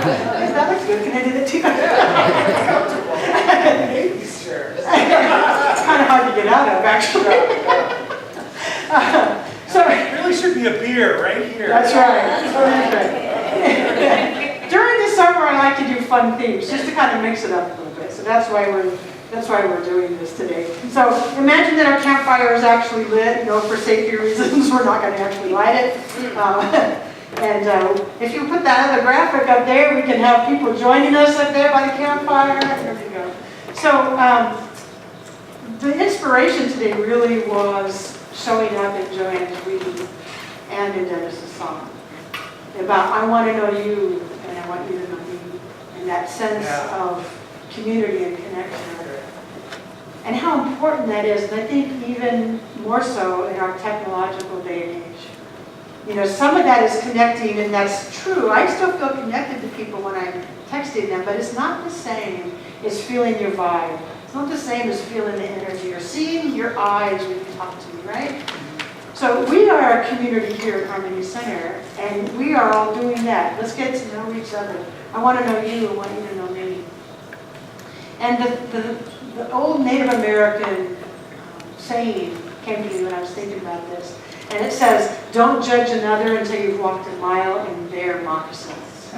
That looks good. Can I do that too? Comfortable. Maybe, sure. It's kind of hard to get out of, actually. So It really should be a beer right here. that's right. During the summer, I like to do fun themes, just to kind of mix it up a little bit. So that's why we're doing this today. So imagine that our campfire is actually lit. For safety reasons, we're not going to actually light it. And if you put that other graphic up there, we can have people joining us up there by the campfire. There we go. So the inspiration today really was showing up in Joanne's reading and in Dennis's song about I want to know you and I want you to know me, and that sense of community and connection. And how important that is, and I think even more so in our technological day and age. Some of that is connecting, and that's true. I still feel connected to people when I'm texting them, but it's not the same as feeling your vibe. It's not the same as feeling the energy or seeing your eyes when you talk to me, right? So we are a community here at Harmony Center, and we are all doing that. Let's get to know each other. I want to know you, I want you to know me. And the old Native American saying came to me when I was thinking about this. And it says, don't judge another until you've walked a mile in their moccasins.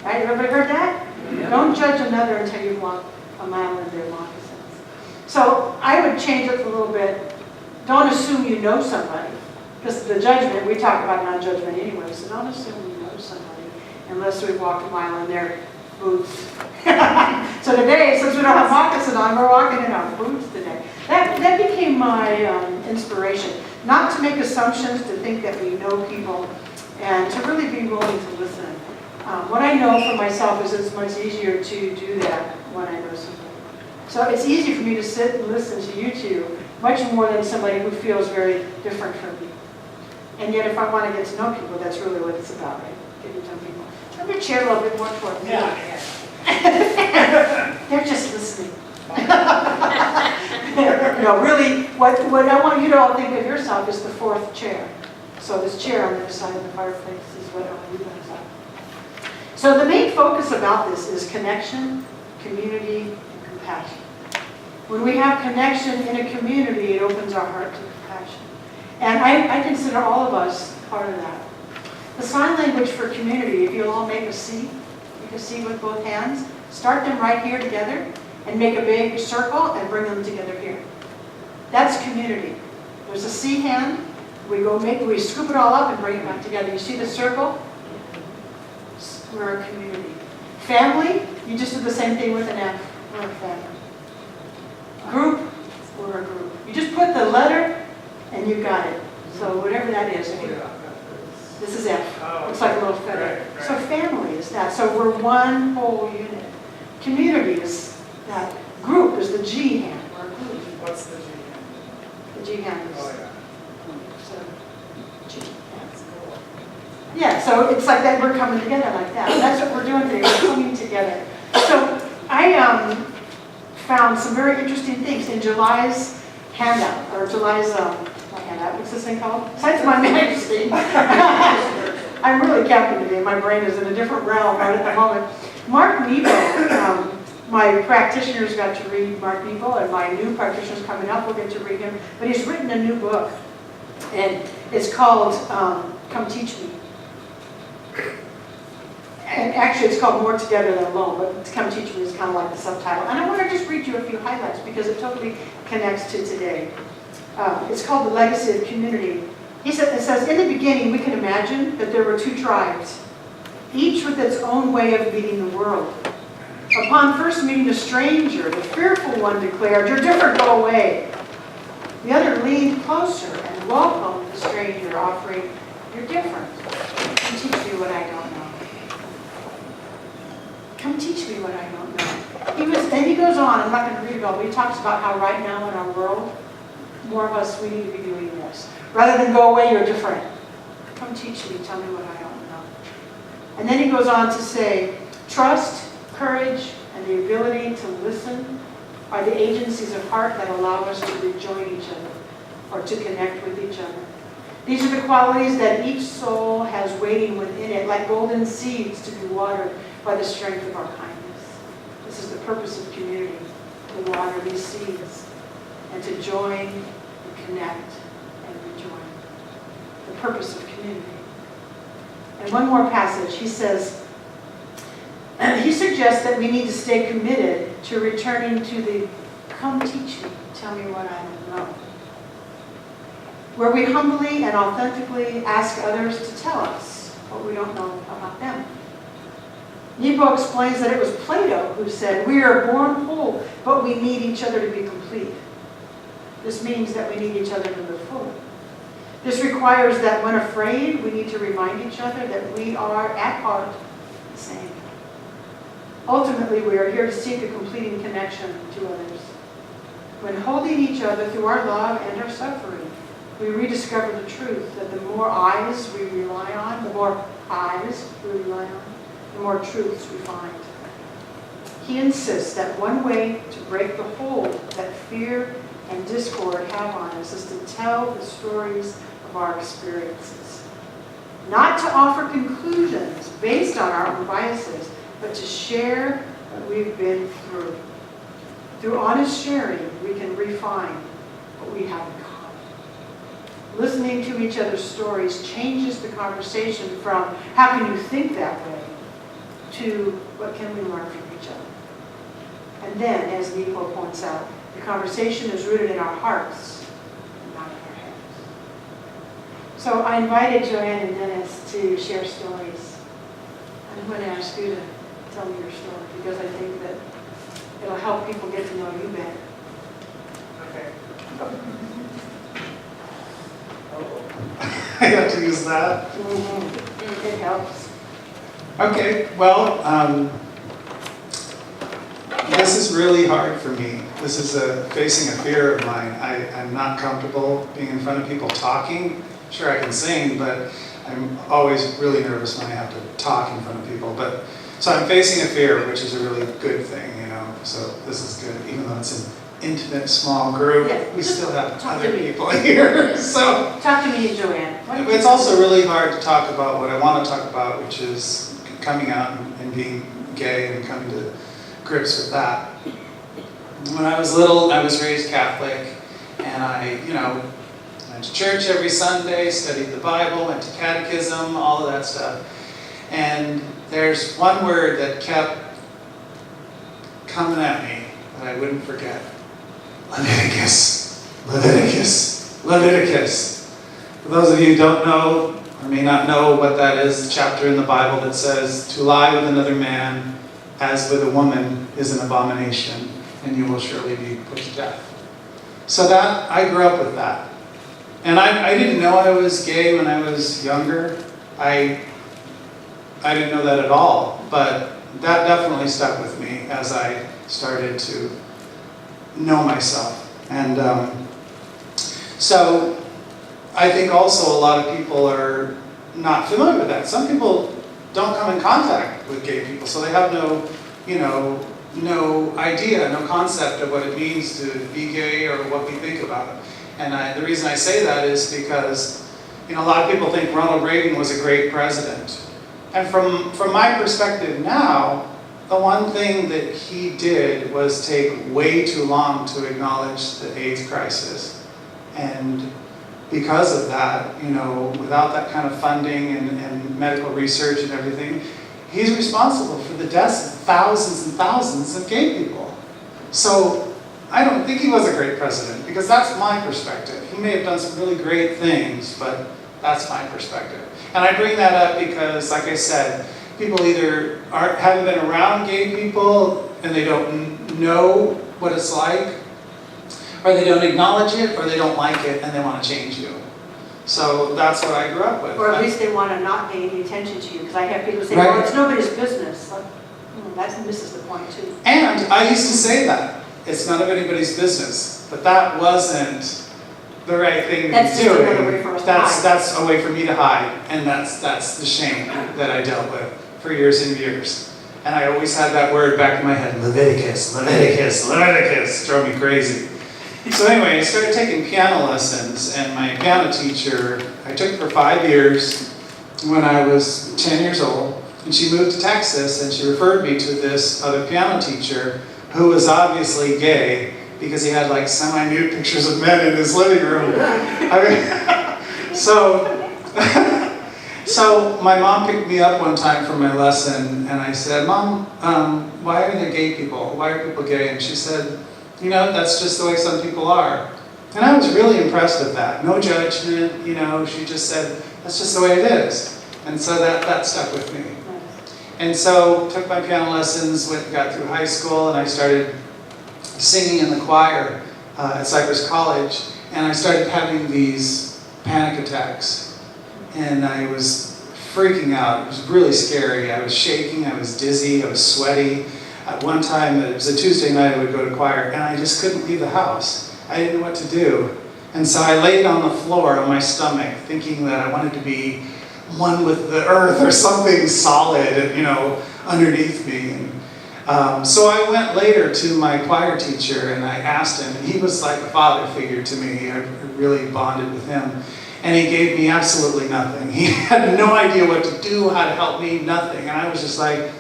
Right? Everybody heard that? Yeah. Don't judge another until you've walked a mile in their moccasins. So I would change it a little bit. Don't assume you know somebody. Because the judgment, we talk about non-judgment anyway, so don't assume you know somebody unless we've walked a mile in their boots. So today, since we don't have moccasins on, we're walking in our boots today. That became my inspiration. Not to make assumptions, to think that we know people, and to really be willing to listen. What I know for myself is it's much easier to do that when I know somebody. So it's easy for me to sit and listen to you two, much more than somebody who feels very different from me. And yet if I want to get to know people, that's really what it's about, right? Getting to know people. Let me chair a little bit more toward me. Yeah. They're just listening. Really, what I want you to all think of yourself is the fourth chair. So this chair on the other side of the fireplace is what I want you guys are. So the main focus about this is connection, community, and compassion. When we have connection in a community, it opens our heart to compassion. And I consider all of us part of that. The sign language for community, if you'll all make a C, make a C with both hands, start them right here together, and make a big circle and bring them together here. That's community. There's a C hand. We scoop it all up and bring it back together. You see the circle? We're a community. Family, you just do the same thing with an F. We're a family. Group, we're a group. You just put the letter and you got it. So whatever that is. This is F. Looks like a little feather. Right. So family is that. So we're one whole unit. Community is that. Group is the G hand. We're a group. What's the G hand? The G hand is so, G. Yeah, so it's like that. We're coming together like that. And that's what we're doing today. We're coming together. So I found some very interesting things in July's handout, or July's not handout. What's this thing called? Besides my magazine. I'm really camping today. My brain is in a different realm right at the moment. Mark Nebo. My practitioners got to read Mark Nebo, and my new practitioners coming up will get to read him. But he's written a new book, and it's called Come Teach Me. And actually, it's called More Together Than Alone, but Come Teach Me is kind of like the subtitle. And I want to just read you a few highlights because it totally connects to today. It's called The Legacy of Community. It says, in the beginning, we can imagine that there were two tribes, each with its own way of meeting the world. Upon first meeting a stranger, the fearful one declared, "You're different, go away." The other leaned closer and welcomed the stranger, offering, "You're different. Come teach me what I don't know. Come teach me what I don't know." Then he goes on, I'm not going to read it all, but he talks about how right now in our world, more of us, we need to be doing this. Rather than go away, you're different. Come teach me, tell me what I don't know. And then he goes on to say, trust, courage, and the ability to listen are the agencies of heart that allow us to rejoin each other or to connect with each other. These are the qualities that each soul has waiting within it, like golden seeds to be watered by the strength of our kindness. This is the purpose of community, to water these seeds and to join and connect and rejoin. The purpose of community. And one more passage, he says, he suggests that we need to stay committed to returning to the come teach me, tell me what I don't know, where we humbly and authentically ask others to tell us what we don't know about them. Nepo explains that it was Plato who said, we are born whole, but we need each other to be complete. This means that we need each other to live fully. This requires that when afraid, we need to remind each other that we are, at heart, the same. Ultimately, we are here to seek a completing connection to others. When holding each other through our love and our suffering, we rediscover the truth that the more eyes we rely on, the more truths we find. He insists that one way to break the hold that fear and discord have on us is to tell the stories of our experiences. Not to offer conclusions based on our own biases, but to share what we've been through. Through honest sharing, we can refine what we have in common. Listening to each other's stories changes the conversation from, how can you think that way, to what can we learn from each other. And then, as Nepo points out, the conversation is rooted in our hearts, not in our heads. So I invited Joanne and Dennis to share stories. I'm going to ask you to tell me your story, because I think that it'll help people get to know you better. Okay. I have to use that. Mm-hmm. It helps. Okay, well, this is really hard for me. This is facing a fear of mine. I'm not comfortable being in front of people talking. Sure, I can sing, but I'm always really nervous when I have to talk in front of people. So I'm facing a fear, which is a really good thing, you know. So this is good, even though it's an intimate, small group. Yeah, we still have talk other to me. people here. So Talk to me, Joanne. it's also really hard to talk about what I want to talk about, which is coming out and being gay and coming to grips with that. When I was little, I was raised Catholic, and I went to church every Sunday, studied the Bible, went to catechism, all of that stuff. And there's one word that kept coming at me that I wouldn't forget. Leviticus. Leviticus. Leviticus. For those of you who don't know, or may not know what that is, the chapter in the Bible that says, to lie with another man as with a woman is an abomination, and you will surely be put to death. So that, I grew up with that. And I didn't know I was gay when I was younger. I didn't know that at all, but that definitely stuck with me as I started to know myself. And so I think also a lot of people are not familiar with that. Some people don't come in contact with gay people, so they have no idea, no concept of what it means to be gay or what we think about it. And the reason I say that is because, a lot of people think Ronald Reagan was a great president. And from my perspective now, the one thing that he did was take way too long to acknowledge the AIDS crisis. And because of that, without that kind of funding and medical research and everything, he's responsible for the deaths of thousands and thousands of gay people. So I don't think he was a great president, because that's my perspective. He may have done some really great things, but that's my perspective. And I bring that up because, like I said, people either haven't been around gay people and they don't know what it's like, or they don't acknowledge it, or they don't like it and they want to change you. So that's what I grew up with. Or at least they want to not pay any attention to you, because I have people say, Right. well, it's nobody's business. Like, that misses the point too. And I used to say that. It's none of anybody's business. But that wasn't the right thing to That's be just doing. another way for us to That's hide. that's a way for me to hide. And that's the shame that I dealt with for years and years. And I always had that word back in my head, Leviticus, Leviticus, Leviticus. Drove me crazy. So anyway, I started taking piano lessons, and my piano teacher, I took for 5 years when I was 10 years old, and she moved to Texas, and she referred me to this other piano teacher who was obviously gay because he had like semi-nude pictures of men in his living room. I mean, so my mom picked me up one time from my lesson, and I said, "Mom, why are there gay people? Why are people gay?" And she said, "You know, that's just the way some people are." And I was really impressed with that. No judgment, you know, she just said, that's just the way it is. And so that stuck with me. And so took my piano lessons, got through high school, and I started singing in the choir at Cypress College. And I started having these panic attacks. And I was freaking out. It was really scary. I was shaking, I was dizzy, I was sweaty. At one time, it was a Tuesday night, I would go to choir, and I just couldn't leave the house. I didn't know what to do. And so I laid on the floor on my stomach, thinking that I wanted to be one with the earth or something solid, you know, underneath me. And so I went later to my choir teacher, and I asked him, and he was like a father figure to me. I really bonded with him. And he gave me absolutely nothing. He had no idea what to do, how to help me, nothing. And I was just like,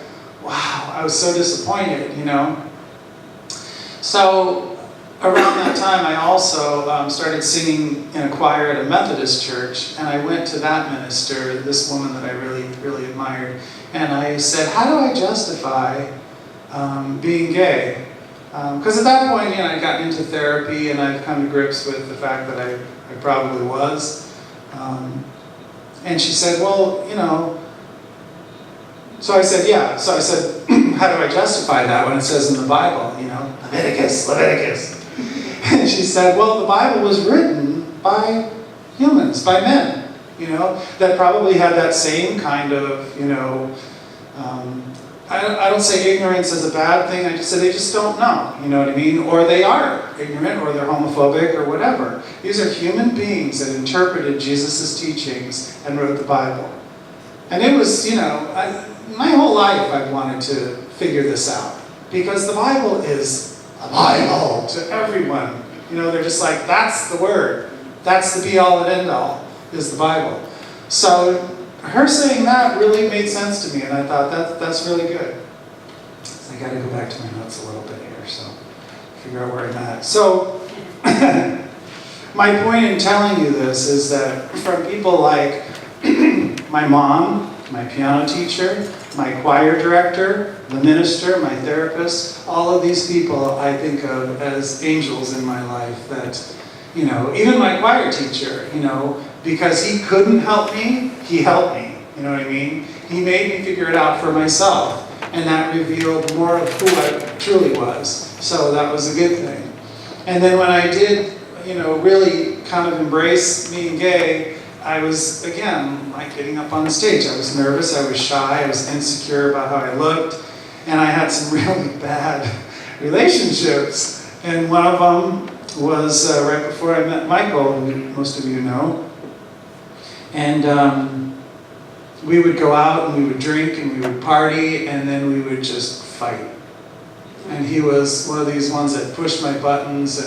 wow, I was so disappointed, you know. So around that time, I also started singing in a choir at a Methodist church, and I went to that minister, this woman that I really, really admired, and I said, how do I justify being gay? Because at that point, you know, I'd gotten into therapy, and I'd come to grips with the fact that I probably was. And she said, well, you know, so I said, yeah. So I said, how do I justify that when it says in the Bible, you know, Leviticus. And she said, well, the Bible was written by humans, by men, you know, that probably had that same kind of, you know, I don't say ignorance is a bad thing, I just say they just don't know, you know what I mean? Or they are ignorant, or they're homophobic, or whatever. These are human beings that interpreted Jesus' teachings and wrote the Bible. And it was, you know, my whole life I've wanted to figure this out. Because the Bible is the Bible to everyone. You know, they're just like, that's the word. That's the be-all and end-all, is the Bible. So her saying that really made sense to me, and I thought that's really good. I got to go back to my notes a little bit here, so figure out where I'm at. So my point in telling you this is that from people like my mom, my piano teacher, my choir director, the minister, my therapist, all of these people I think of as angels in my life that, you know, even my choir teacher, you know, because he couldn't help me, he helped me, you know what I mean? He made me figure it out for myself, and that revealed more of who I truly was. So that was a good thing. And then when I did, you know, really kind of embrace being gay, I was, again, like getting up on the stage. I was nervous, I was shy, I was insecure about how I looked, and I had some really bad relationships. And one of them was right before I met Michael, who most of you know. And we would go out and we would drink and we would party, and then we would just fight. And he was one of these ones that pushed my buttons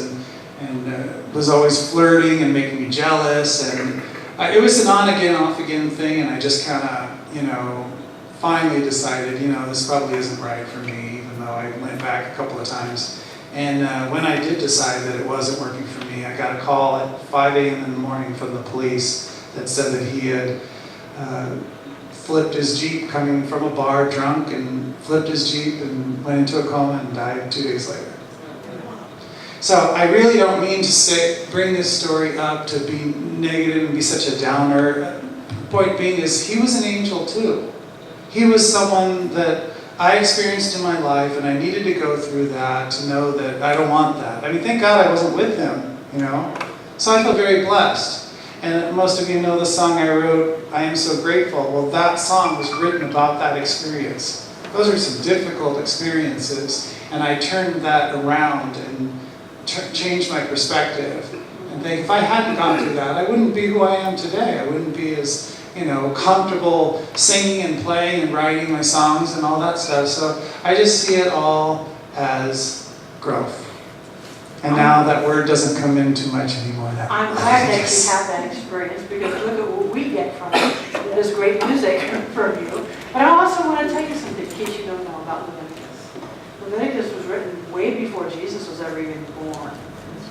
and was always flirting and making me jealous. And it was an on-again, off-again thing, and I just kind of, you know, finally decided, you know, this probably isn't right for me, even though I went back a couple of times. And when I did decide that it wasn't working for me, I got a call at 5 a.m. in the morning from the police that said that he had flipped his Jeep coming from a bar drunk, and flipped his Jeep and went into a coma and died 2 days later. So I really don't mean to bring this story up to be negative and be such a downer. Point being is, he was an angel too. He was someone that I experienced in my life, and I needed to go through that to know that I don't want that. I mean, thank God I wasn't with him, you know? So I feel very blessed. And most of you know the song I wrote, I Am So Grateful. Well, that song was written about that experience. Those are some difficult experiences, and I turned that around and changed my perspective. And think, if I hadn't gone through that, I wouldn't be who I am today. I wouldn't be as, you know, comfortable singing and playing and writing my songs and all that stuff. So I just see it all as growth. And now that word doesn't come in too much anymore. I'm glad that you have that experience, because look at what we get from it. It is great music from you. But I also want to tell you something, in case you don't know about Leviticus. Leviticus was written way before Jesus was ever even born.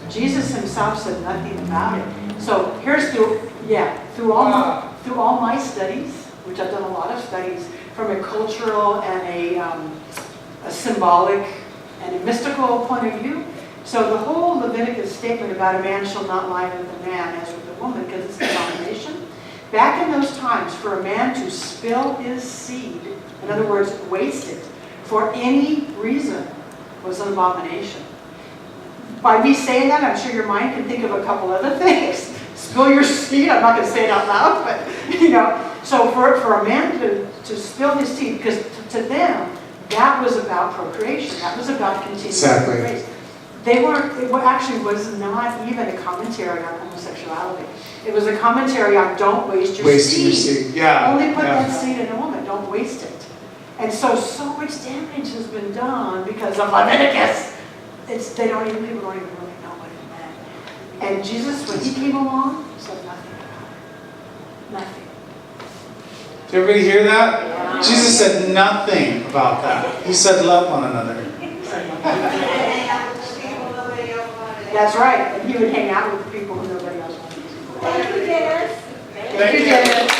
Jesus himself said nothing about it. So here's through all my studies, which I've done a lot of studies from a cultural and a symbolic and a mystical point of view. So the whole Leviticus statement about a man shall not lie with a man as with a woman, because it's an abomination. Back in those times, for a man to spill his seed, in other words, waste it, for any reason, was an abomination. By me saying that, I'm sure your mind can think of a couple other things. Spill your seed, I'm not going to say it out loud, but so for a man to spill his seed, because to them, that was about procreation, that was about continuing the race. It actually was not even a commentary on homosexuality. It was a commentary on don't waste your seed. Yeah. Only put that seed in a woman, don't waste it. And so much damage has been done because of Leviticus. People don't even really know what it meant. And Jesus, when he came along, said nothing about it. Nothing. Did everybody hear that? Yeah. Jesus said nothing about that. He said love one another. That's right. And he would hang out with the people who nobody else wanted to. Thank you, Dennis. Thank you, Dennis.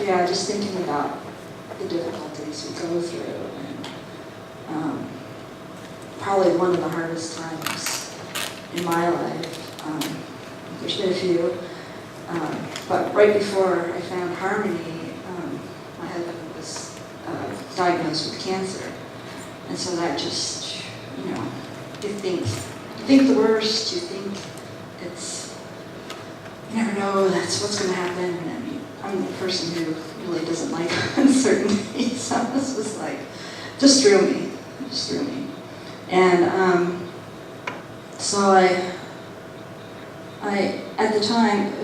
Yeah, just thinking about the difficulties we go through, and probably one of the hardest times in my life. There's been a few, but right before I found Harmony, my husband was diagnosed with cancer, and so that just, you think the worst, you think you never know that's what's going to happen, and I'm the person who really doesn't like uncertainty, so this was like, just threw me. And so I at the time, it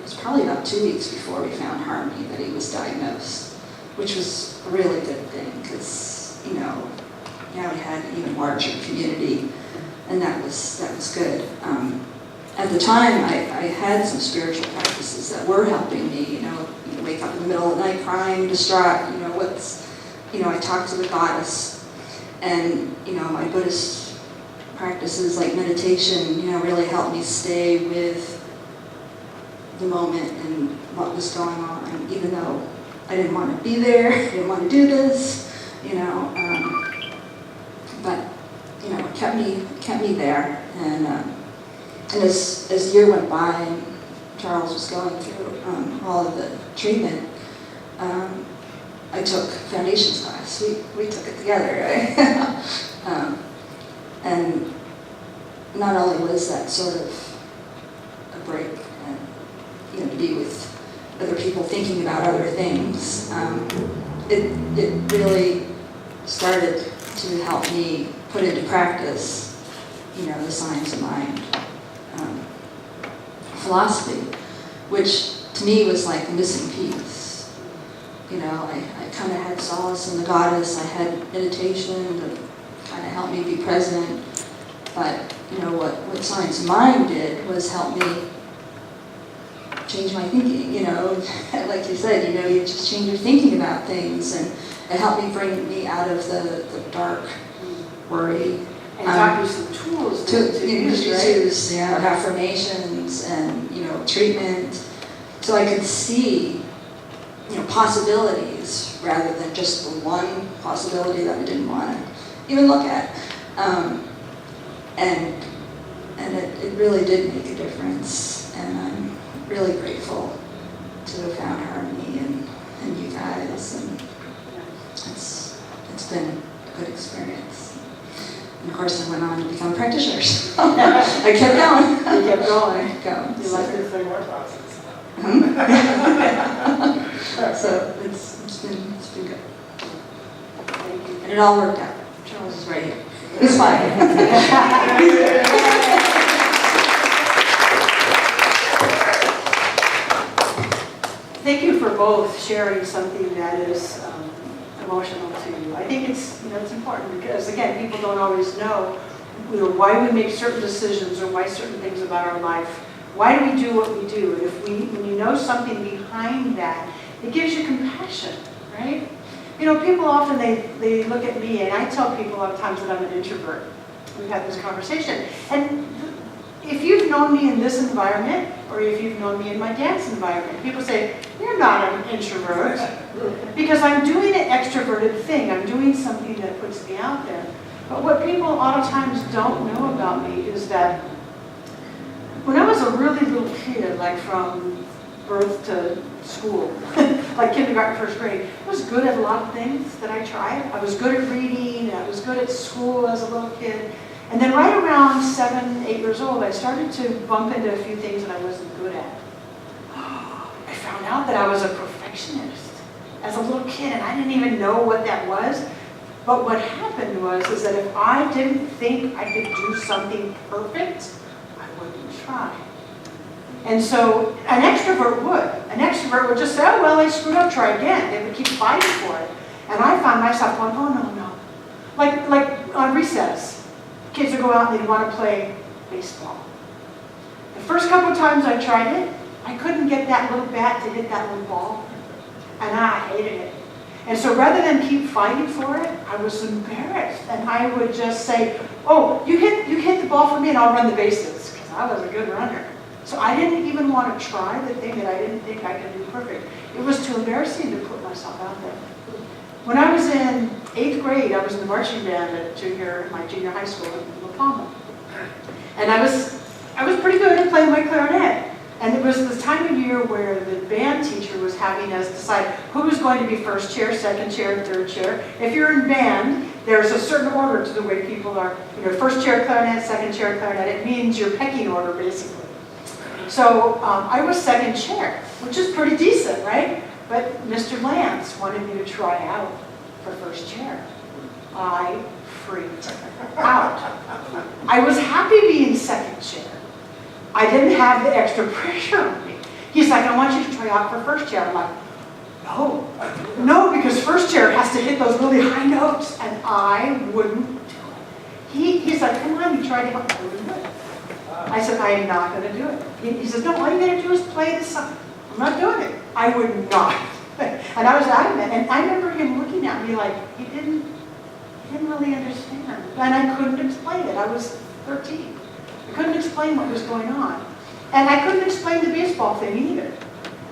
was probably about 2 weeks before we found Harmony that he was diagnosed, which was a really good thing, because, now we had an even larger community, and that was good. At the time, I had some spiritual practices that were helping me, you wake up in the middle of the night crying, distraught, I talked to the goddess, and, my Buddhist practices like meditation, really helped me stay with the moment and what was going on, even though I didn't want to be there, I didn't want to do this, but, it kept me there, and as the year went by and Charles was going through all of the treatment, I took foundations class. We took it together, right? And not only was that sort of a break and to be with other people thinking about other things, it really started to help me put into practice, the science of mind philosophy, which to me was like the missing piece. I kind of had solace in the goddess. I had meditation to kind of help me be present. But what science of mind did was help me change my thinking. Like you said, you just change your thinking about things, and it helped me bring me out of the dark worry. And got you some tools to use, right? Affirmations and, treatment. So I could see, possibilities rather than just the one possibility that I didn't want to even look at. And it really did make a difference. And I'm really grateful to have found Harmony and you guys. And it's been a good experience. And of course, I went on to become a practitioner. So I kept going. You kept going. You like There's three more classes. So it's been good. Thank you. And it all worked out. Charles is right here. It's fine. Thank you for both sharing something that is emotional to you. I think it's, it's important because, again, people don't always know, why we make certain decisions or why certain things about our life. Why do we do what we do? And when you know something behind that, it gives you compassion, right? People often, they look at me, and I tell people a lot of times that I'm an introvert. We've had this conversation. And if you've known me in this environment, or if you've known me in my dance environment, people say, you're not an introvert. Because I'm doing an extroverted thing. I'm doing something that puts me out there. But what people a lot of times don't know about me is that when I was a really little kid, like from birth to school, like kindergarten, first grade, I was good at a lot of things that I tried. I was good at reading, I was good at school as a little kid. And then right around 7, 8 years old, I started to bump into a few things that I wasn't good at. I found out that I was a perfectionist as a little kid, and I didn't even know what that was. But what happened is that if I didn't think I could do something perfect, I wouldn't try. And so an extrovert would. An extrovert would just say, oh, well, I screwed up, try again. They would keep fighting for it. And I found myself going, oh, no. Like on recess, kids would go out and they'd want to play baseball. The first couple of times I tried it, I couldn't get that little bat to hit that little ball. And I hated it. And so rather than keep fighting for it, I was embarrassed. And I would just say, oh, you hit the ball for me and I'll run the bases. Because I was a good runner. So I didn't even want to try the thing that I didn't think I could do perfect. It was too embarrassing to put myself out there. When I was in 8th grade, I was in the marching band at my junior high school in La Palma. And I was pretty good at playing my clarinet. And it was the time of year where the band teacher was having us decide who was going to be first chair, second chair, third chair. If you're in band, there's a certain order to the way people are, first chair clarinet, second chair clarinet. It means your pecking order, basically. So I was second chair, which is pretty decent, right? But Mr. Lance wanted me to try out for first chair. I freaked out. I was happy being second chair. I didn't have the extra pressure on me. He's like, I want you to try out for first chair. I'm like, no, because first chair has to hit those really high notes, and I wouldn't do it. He's like, come on, you tried it out. I wouldn't do it. I said, I am not going to do it. He says, no, all you got to do is play this song. I'm not doing it. I would not. And I was adamant. And I remember him looking at me like he didn't really understand. And I couldn't explain it. I was 13. I couldn't explain what was going on. And I couldn't explain the baseball thing either.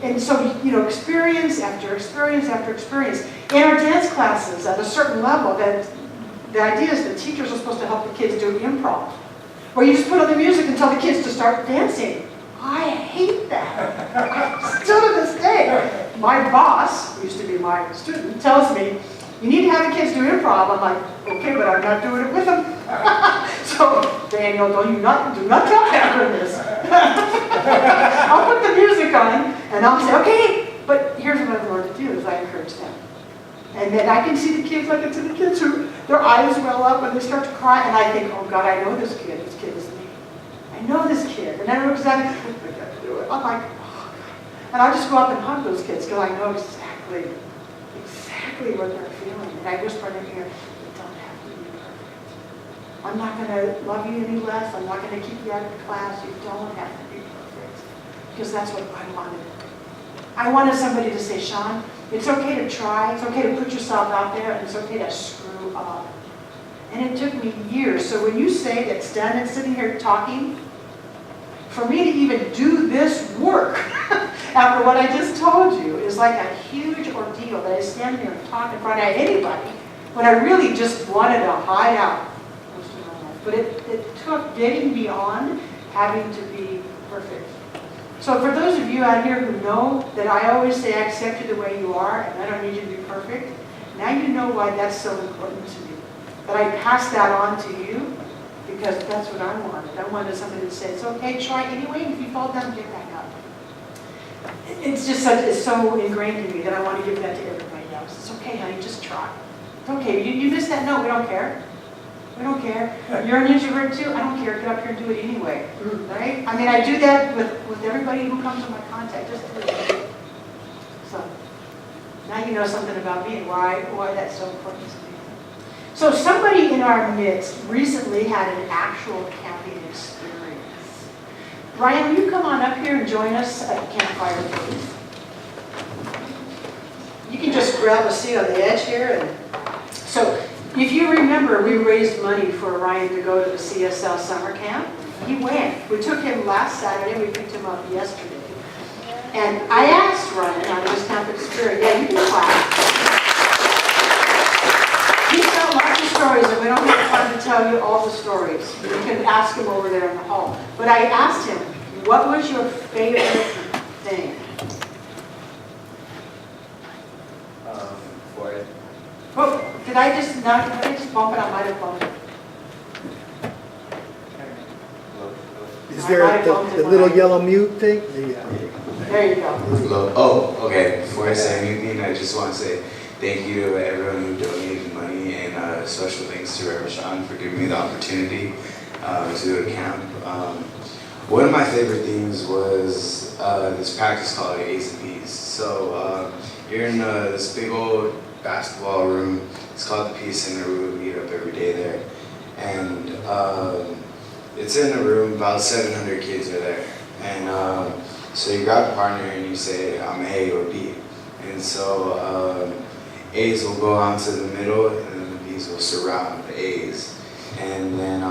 And so, experience after experience after experience. In our dance classes, at a certain level, that the idea is that teachers are supposed to help the kids do improv, where you just put on the music and tell the kids to start dancing. I hate that. Still to this day. My boss, who used to be my student, tells me, you need to have the kids do improv. I'm like, okay, but I'm not doing it with them. So, Daniel, do not tell Catherine this. I'll put the music on, and I'll say, okay, but here's what I've learned to do, is I encourage them. And then I can see the kids, like it's the kids who, their eyes well up and they start to cry, and I think, oh God, I know this kid is me. I know this kid, and I know exactly what they got to do it. I'm like, oh God. And I just go up and hug those kids, because I know exactly what they're feeling. And I whisper in their ear, you don't have to be perfect. I'm not going to love you any less. I'm not going to keep you out of the class. You don't have to be perfect. Because that's what I wanted. I wanted somebody to say, Sean, it's okay to try. It's okay to put yourself out there. And it's okay to screw up. And it took me years. So when you say that Stan is sitting here talking, for me to even do this work after what I just told you is like a huge ordeal, that I stand here and talk in front of anybody when I really just wanted to hide out most of my life. But it took getting beyond having to be perfect. So for those of you out here who know that I always say I accept you the way you are and I don't need you to be perfect, now you know why that's so important to me. That I pass that on to you, because that's what I wanted. I wanted somebody to say, it's okay, try anyway, and if you fall down, get back up. It's just it's so ingrained in me that I want to give that to everybody else. It's okay, honey, just try. It's okay, you missed that note, we don't care. We don't care. You're an introvert too, I don't care, get up here and do it anyway. Right? I mean, I do that with everybody who comes in my contact, just do it. you know something about me, why that's so important to me. So somebody in our midst recently had an actual camping experience. Ryan, will you come on up here and join us at the campfire, please? You can just grab a seat on the edge here. So if you remember, we raised money for Ryan to go to the CSL summer camp. He went. We took him last Saturday. We picked him up yesterday. And I asked Ryan on his camp experience. Yeah, you can clap. He's got lots of stories, and we don't have time to tell you all the stories. You can ask him over there in the hall. But I asked him, what was your favorite thing? For it. Oh, did I just bump it? I might have bumped it. Is there the little yellow mute thing? Yeah. There you go. Hello. Oh, okay. Before I say anything, I just want to say thank you to everyone who donated money, and special thanks to Reverend Sean for giving me the opportunity to do a camp. One of my favorite things was this practice called A's and B's. So you're in this big old basketball room. It's called the Peace Center. We would meet up every day there, and it's in a room. About 700 kids are there, and so you grab a partner and you say, I'm A or B. And so A's will go on to the middle, and then the B's will surround the A's. And then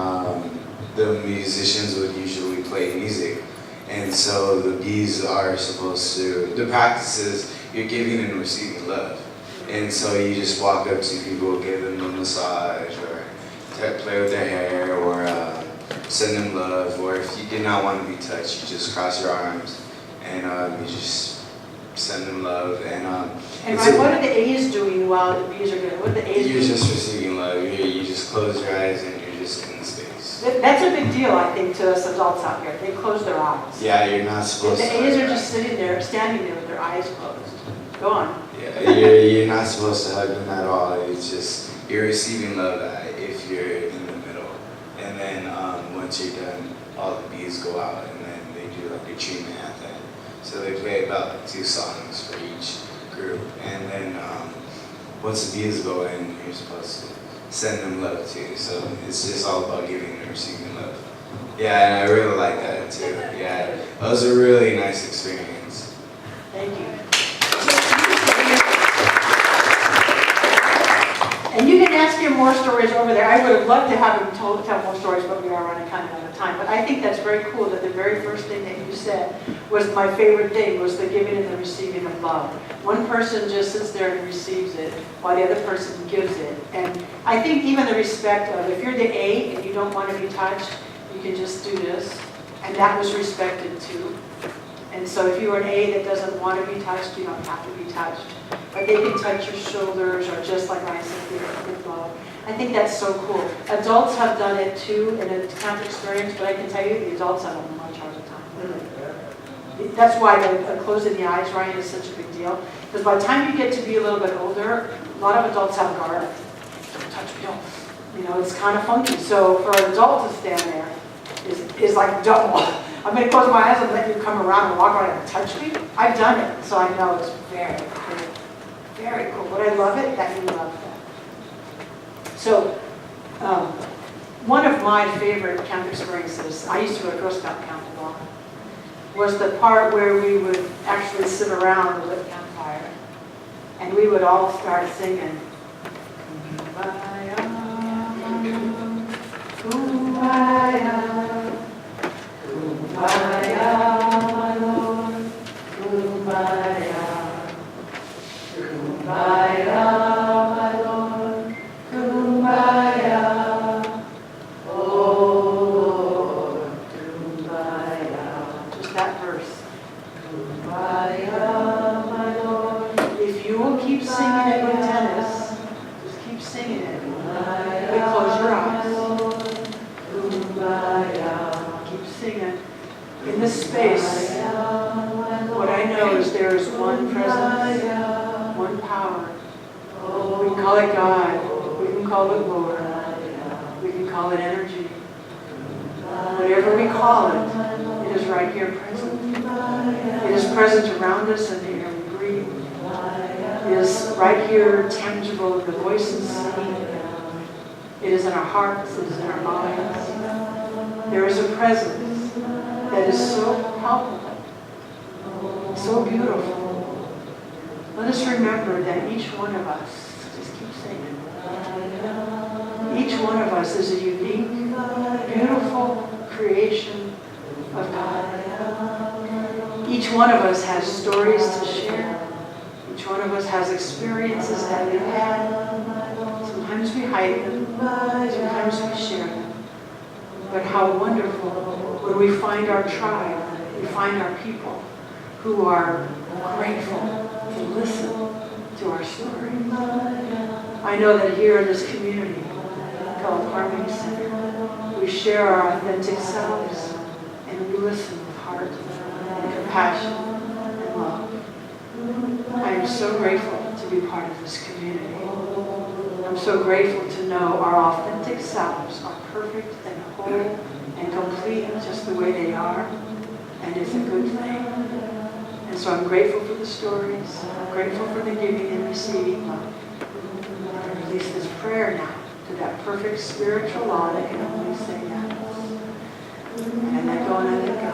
the musicians would usually play music. And so the B's are supposed to, the practice is you're giving and receiving love. And so you just walk up to people, give them a massage, or play with their hair, or send them love. Or if you did not want to be touched, you just cross your arms and you just send them love. And Ryan, what are the A's doing while the B's are doing? What are the A's doing? You're just receiving love. You just close your eyes and you're just in the space. That's a big deal, I think, to us adults out here. They close their eyes. Yeah, you're not supposed The to. A's are just sitting there, standing there with their eyes closed. Go on. Yeah, you're not supposed to hug them at all. It's just, you're receiving love if you're in the middle. And then once you're done, all the B's go out and then they do like a treatment anthem. So they play about 2 songs for each group. And then once the B's go in, you're supposed to send them love too. So it's just all about giving and receiving love. Yeah, and I really like that too. Yeah, it was a really nice experience. Thank you. And you can ask him more stories over there. I would have loved to have him tell more stories, but we are running kind of out of time. But I think that's very cool that the very first thing that you said was my favorite thing, was the giving and the receiving of love. One person just sits there and receives it, while the other person gives it. And I think even the respect of, if you're the A and you don't want to be touched, you can just do this. And that was respected too. And so if you're an A that doesn't want to be touched, you don't have to be touched. But they can touch your shoulders, or just like I said, with love. I think that's so cool. Adults have done it too in a camp experience, but I can tell you the adults have a much harder time. That's why the closing the eyes, Ryan, is such a big deal. Because by the time you get to be a little bit older, a lot of adults have guard. Don't touch me, don't. You know, it's kind of funky. So for an adult to stand there is like double. I'm going to close my eyes and let you come around and walk around and touch me. I've done it, so I know it's very, very, very cool. But I love it that you love that. So, one of my favorite camp experiences, I used to go to Girl Scout camp a lot, was the part where we would actually sit around the lit campfire, and we would all start singing, Kumbaya, Kumbaya, Kumbaya, my Lord, Kumbaya, Kumbaya, my Lord, Kumbaya, oh Lord, Kumbaya. Just that verse. Kumbaya, my Lord. If you will keep singing it with Dennis, just keep singing it. But close your eyes. Kumbaya. Keep singing. In this space, what I know is there is one presence, one power. We can call it God, we can call it Lord, we can call it energy. Whatever we call it, it is right here present. It is present around us in the air we breathe. It is right here, tangible in the voices singing. It is in our hearts, it is in our minds. There is a presence that is so palpable, so beautiful. Let us remember that each one of us, just keep saying it, each one of us is a unique, beautiful creation of God. Each one of us has stories to share. Each one of us has experiences that we've had. Sometimes we hide them, sometimes we share them. But how wonderful when we find our tribe, we find our people who are grateful to listen to our story. I know that here in this community called Harmony Center, we share our authentic selves and we listen with heart and compassion and love. I am so grateful to be part of this community. I'm so grateful to know our authentic selves are perfect and whole and complete just the way they are, and it's a good thing. And so I'm grateful for the stories, I'm grateful for the giving and receiving love. I release this prayer now to that perfect spiritual law that can only say yes. And I let go and I let go.